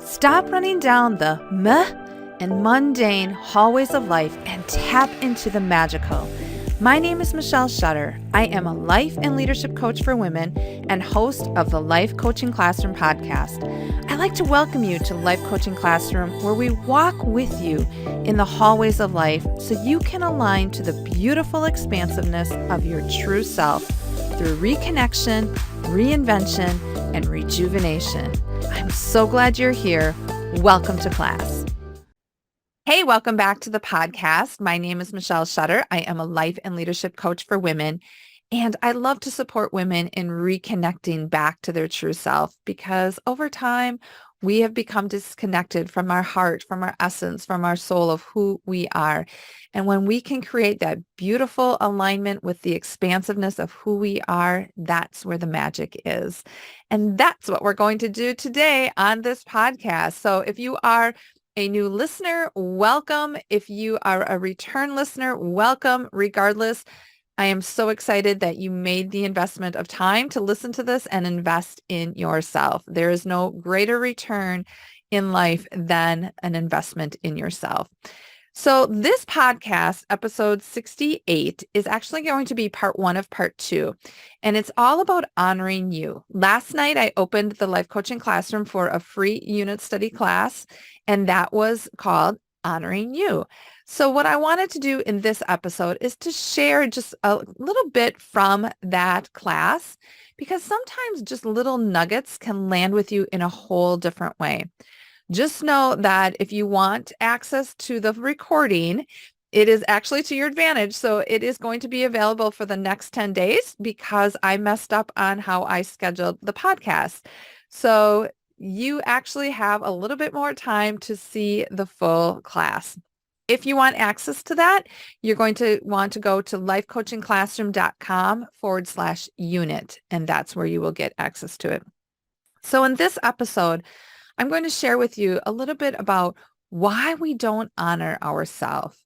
Stop running down the meh and mundane hallways of life and tap into the magical. My name is Michelle Shutter. I am a life and leadership coach for women and host of the Life Coaching Classroom podcast. I like to welcome you to Life Coaching Classroom, where we walk with you in the hallways of life so you can align to the beautiful expansiveness of your true self through reconnection, reinvention, and rejuvenation. I'm so glad you're here. Welcome to class. Hey, welcome back to the podcast. My name is Michelle Shutter. I am a life and leadership coach for women, and I love to support women in reconnecting back to their true self because over time, we have become disconnected from our heart, from our essence, from our soul of who we are. And when we can create that beautiful alignment with the expansiveness of who we are, that's where the magic is. And that's what we're going to do today on this podcast. So if you are a new listener, welcome. If you are a return listener, welcome. Regardless, I am so excited that you made the investment of time to listen to this and invest in yourself. There is no greater return in life than an investment in yourself. So this podcast, episode 68, is actually going to be part one of part two, and it's all about honoring you. Last night, I opened the Life Coaching Classroom for a free unit study class, and that was called Honoring You. So what I wanted to do in this episode is to share just a little bit from that class, because sometimes just little nuggets can land with you in a whole different way. Just know that if you want access to the recording, it is actually to your advantage. So it is going to be available for the next 10 days because I messed up on how I scheduled the podcast. So you actually have a little bit more time to see the full class. If you want access to that, you're going to want to go to lifecoachingclassroom.com/unit, and that's where you will get access to it. So in this episode, I'm going to share with you a little bit about why we don't honor ourselves.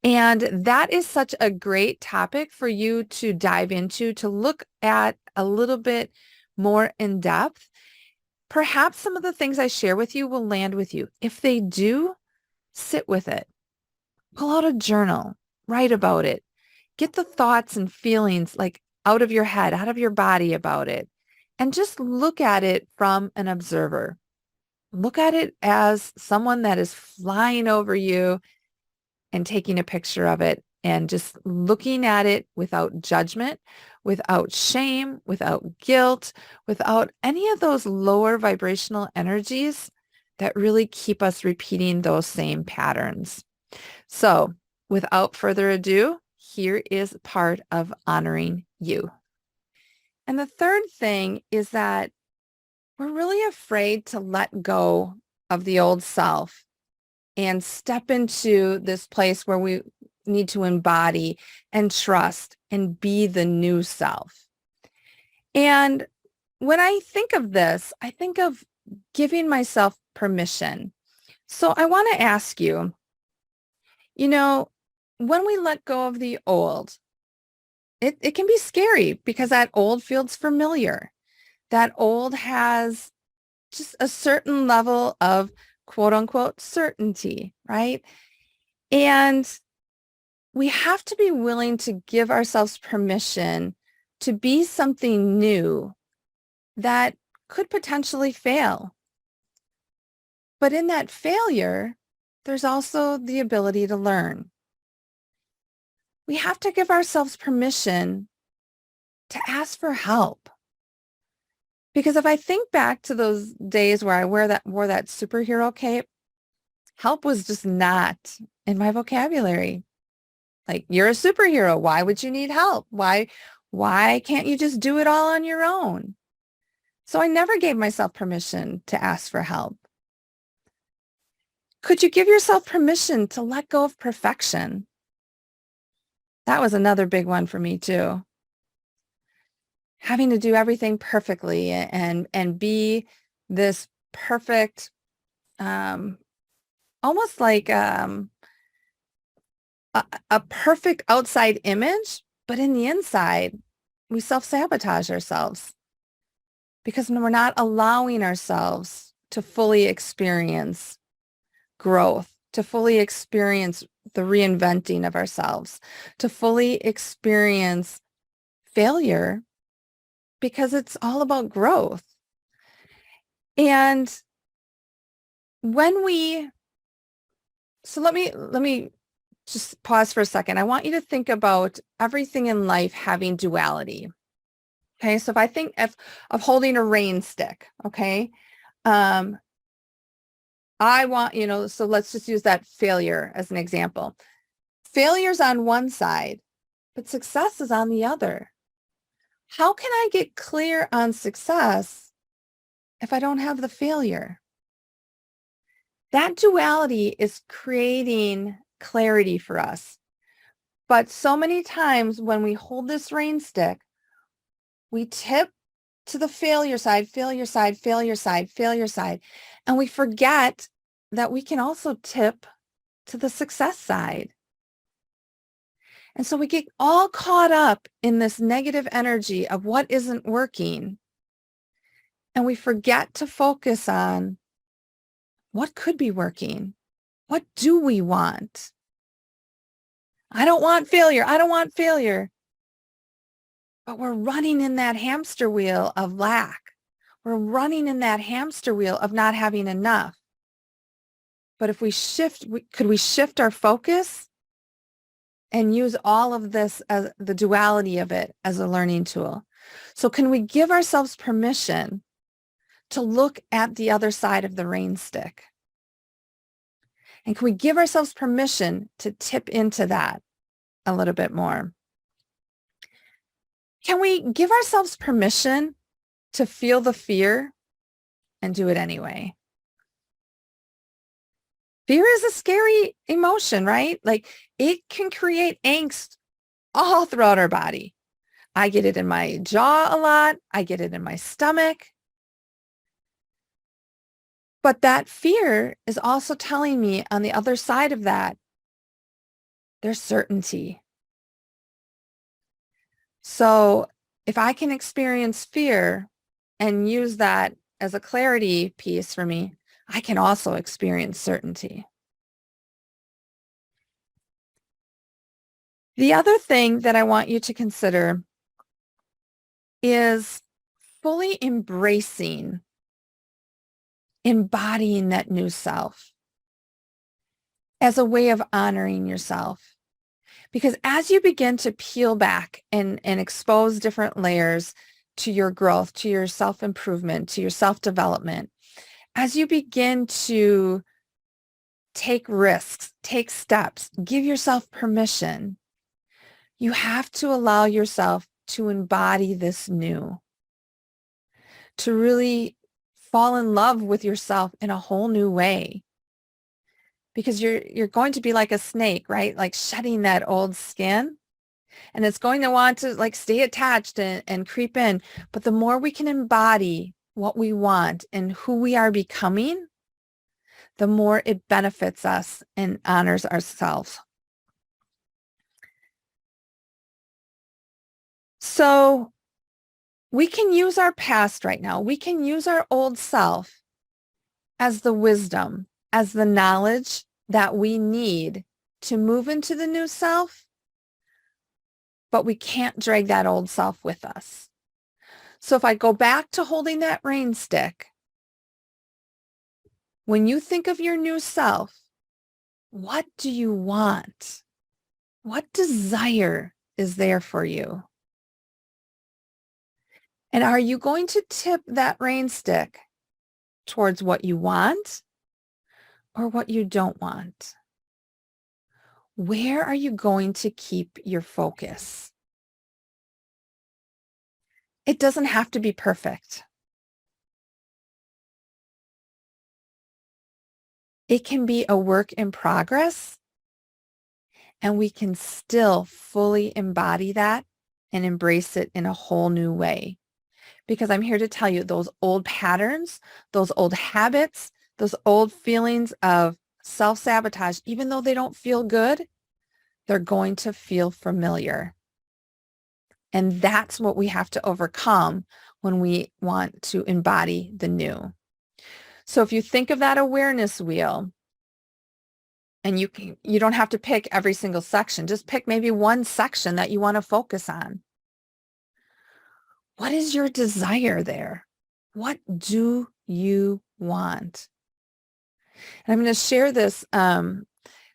And that is such a great topic for you to dive into, to look at a little bit more in depth. Perhaps some of the things I share with you will land with you. If they do, sit with it. Pull out a journal, write about it. Get the thoughts and feelings like out of your head, out of your body about it. And just look at it from an observer. Look at it as someone that is flying over you and taking a picture of it and just looking at it without judgment, without shame, without guilt, without any of those lower vibrational energies that really keep us repeating those same patterns. So without further ado, here is part of honoring you. And the third thing is that we're really afraid to let go of the old self and step into this place where we need to embody and trust and be the new self. And when I think of this, I think of giving myself permission. So I want to ask you, when we let go of the old, it can be scary because that old feels familiar. That old has just a certain level of quote unquote certainty, right? And we have to be willing to give ourselves permission to be something new that could potentially fail. But in that failure, there's also the ability to learn. We have to give ourselves permission to ask for help. Because if I think back to those days where I wore that superhero cape, help was just not in my vocabulary. Like, you're a superhero. Why would you need help? Why can't you just do it all on your own? So I never gave myself permission to ask for help. Could you give yourself permission to let go of perfection? That was another big one for me too. Having to do everything perfectly and be this perfect, almost like a perfect outside image, but in the inside, we self-sabotage ourselves because we're not allowing ourselves to fully experience growth, to fully experience the reinventing of ourselves, to fully experience failure, because it's all about growth. And when we, so let me just pause for a second. I want you to think about everything in life having duality. Okay, so if I think of holding a rain stick, okay, I want, so let's just use that failure as an example. Failure's on one side, but success is on the other. How can I get clear on success if I don't have the failure? That duality is creating clarity for us. But so many times when we hold this rain stick, we tip to the failure side, failure side, failure side, failure side, and we forget that we can also tip to the success side. And so we get all caught up in this negative energy of what isn't working, and we forget to focus on what could be working. What do we want? I don't want failure. I don't want failure. But we're running in that hamster wheel of lack. We're running in that hamster wheel of not having enough. But if we could we shift our focus and use all of this as the duality of it as a learning tool? So can we give ourselves permission to look at the other side of the rain stick? And can we give ourselves permission to tip into that a little bit more? Can we give ourselves permission to feel the fear and do it anyway? Fear is a scary emotion, right? Like it can create angst all throughout our body. I get it in my jaw a lot. I get it in my stomach. But that fear is also telling me on the other side of that, there's certainty. So if I can experience fear and use that as a clarity piece for me, I can also experience certainty. The other thing that I want you to consider is fully embodying that new self as a way of honoring yourself. Because as you begin to peel back and expose different layers to your growth, to your self-improvement, to your self-development, as you begin to take risks, take steps, give yourself permission, you have to allow yourself to embody this new, to really fall in love with yourself in a whole new way. Because you're going to be like a snake, right? Like shedding that old skin. And it's going to want to like stay attached and creep in. But the more we can embody what we want and who we are becoming, the more it benefits us and honors ourselves. So we can use our past right now. We can use our old self as the wisdom, as the knowledge that we need to move into the new self, but we can't drag that old self with us. So if I go back to holding that rain stick, when you think of your new self, what do you want? What desire is there for you? And are you going to tip that rain stick towards what you want or what you don't want? Where are you going to keep your focus? It doesn't have to be perfect. It can be a work in progress, and we can still fully embody that and embrace it in a whole new way. Because I'm here to tell you those old patterns, those old habits, those old feelings of self-sabotage, even though they don't feel good, they're going to feel familiar. And that's what we have to overcome when we want to embody the new. So if you think of that awareness wheel, and you don't have to pick every single section, just pick maybe one section that you want to focus on. What is your desire there? What do you want? And I'm going to share this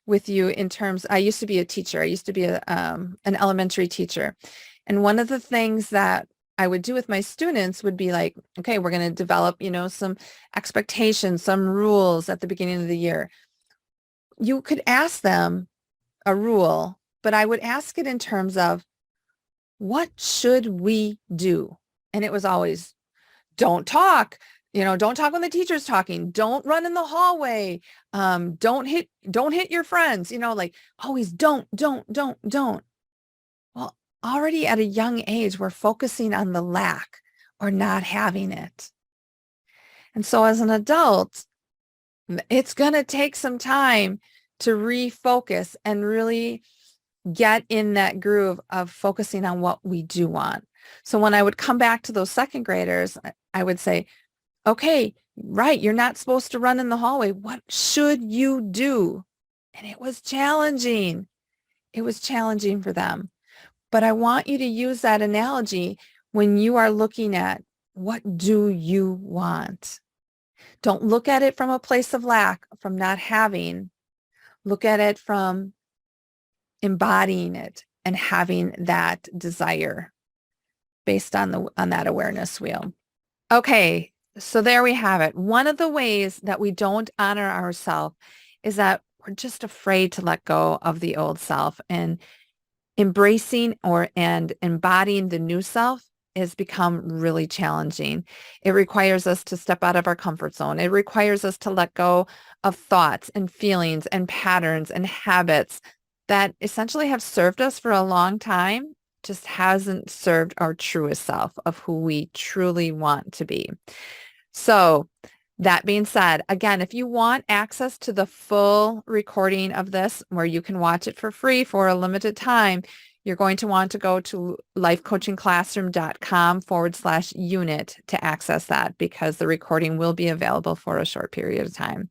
with you in terms, I used to be a teacher. I used to be an elementary teacher. And one of the things that I would do with my students would be like, okay, we're going to develop, some expectations, some rules at the beginning of the year. You could ask them a rule, but I would ask it in terms of, what should we do? And it was always, don't talk. Don't talk when the teacher's talking. Don't run in the hallway. Don't hit your friends. Like always don't. Well, already at a young age, we're focusing on the lack or not having it. And so as an adult, it's going to take some time to refocus and really get in that groove of focusing on what we do want. So when I would come back to those second graders, I would say, okay, right, you're not supposed to run in the hallway. What should you do? And it was challenging. It was challenging for them. But I want you to use that analogy when you are looking at, what do you want? Don't look at it from a place of lack, from not having. Look at it from embodying it and having that desire based on that awareness wheel. Okay, so there we have it. One of the ways that we don't honor ourselves is that we're just afraid to let go of the old self, and embracing and embodying the new self has become really challenging. It requires us to step out of our comfort zone. It requires us to let go of thoughts and feelings and patterns and habits that essentially have served us for a long time, just hasn't served our truest self of who we truly want to be. So that being said, again, if you want access to the full recording of this, where you can watch it for free for a limited time, you're going to want to go to lifecoachingclassroom.com/unit to access that, because the recording will be available for a short period of time.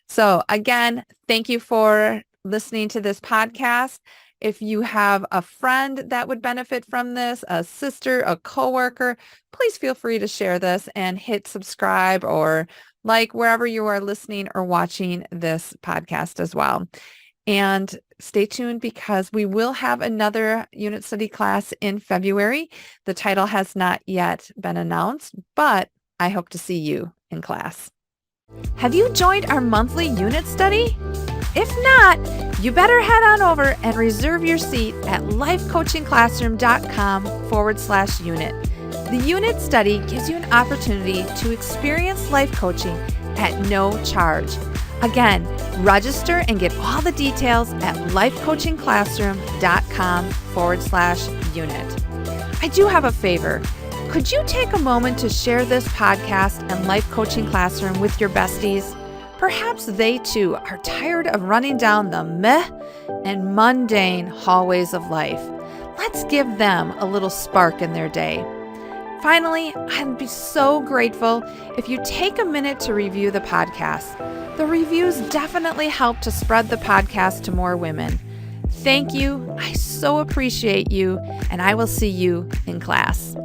So again, thank you for listening to this podcast. If you have a friend that would benefit from this, a sister, a coworker, please feel free to share this and hit subscribe or like wherever you are listening or watching this podcast as well. And stay tuned, because we will have another unit study class in February. The title has not yet been announced, but I hope to see you in class. Have you joined our monthly unit study? If not, you better head on over and reserve your seat at lifecoachingclassroom.com/unit. The unit study gives you an opportunity to experience life coaching at no charge. Again, register and get all the details at lifecoachingclassroom.com/unit. I do have a favor. Could you take a moment to share this podcast and Life Coaching Classroom with your besties? Perhaps they too are tired of running down the meh and mundane hallways of life. Let's give them a little spark in their day. Finally, I'd be so grateful if you take a minute to review the podcast. The reviews definitely help to spread the podcast to more women. Thank you. I so appreciate you, and I will see you in class.